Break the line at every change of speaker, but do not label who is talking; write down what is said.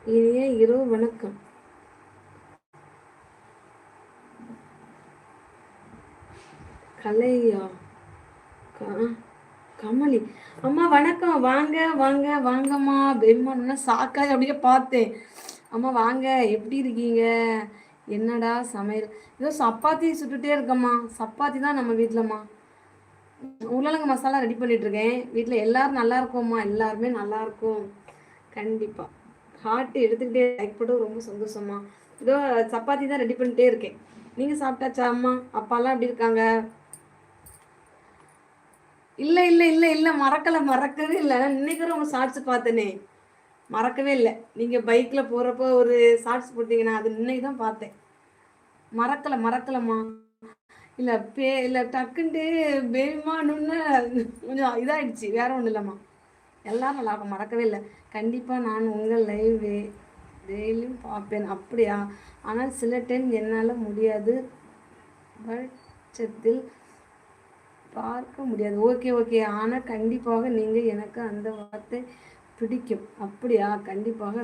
இனிய இரவு வணக்கம். கலையா? கமலி அம்மா வணக்கம். வாங்க வாங்க வாங்கம்மா. பெருமானா சாக்காய் அப்படியே பார்த்தேன். அம்மா வாங்க, எப்படி இருக்கீங்க? என்னடா சமையல்? ஏதோ சப்பாத்தி சுட்டுட்டே இருக்கம்மா. சப்பாத்தி தான் நம்ம வீட்டிலம்மா. உருளைக்கிழங்கு மசாலா ரெடி பண்ணிட்டு இருக்கேன். வீட்டில் எல்லாரும் நல்லா இருக்கோம்மா. எல்லாருமே நல்லா இருக்கும். கண்டிப்பா ஹார்ட் எடுத்துக்கிட்டே லைக் போட்டு ரொம்ப சந்தோஷமா. இதோ சப்பாத்தி தான் ரெடி பண்ணிட்டே இருக்கேன். நீங்க சாப்பிட்டாச்சா அம்மா? அப்பாலாம் எப்படி இருக்காங்க? இல்ல இல்ல இல்ல இல்ல, மறக்கவே இல்லை. இன்னைக்கு உங்க ஷார்ட்ஸ் பார்த்தனே, மறக்கவே இல்லை. நீங்க பைக்ல போறப்போ ஒரு ஷார்ட்ஸ் போட்டீங்கன்னா அது இன்னைக்கு தான் பார்த்தேன். மறக்கலம்மா. இல்ல இல்ல டக்குன்ட்டு பேமானுன்னு கொஞ்சம் இதாயிடுச்சு. வேற ஒன்றும் இல்லைம்மா. எல்லாரும் நல்லா இருக்கும். மறக்கவே இல்லை. கண்டிப்பா நான் உங்கள் லைவ் டெய்லியும் பார்ப்பேன். அப்படியா? ஆனால் சில டைம் என்னால் முடியாது பட்சத்தில் பார்க்க முடியாது. Okay okay. ஆனால் கண்டிப்பாக நீங்கள் எனக்கு அந்த வார்த்தை பிடிக்கும். அப்படியா? கண்டிப்பாக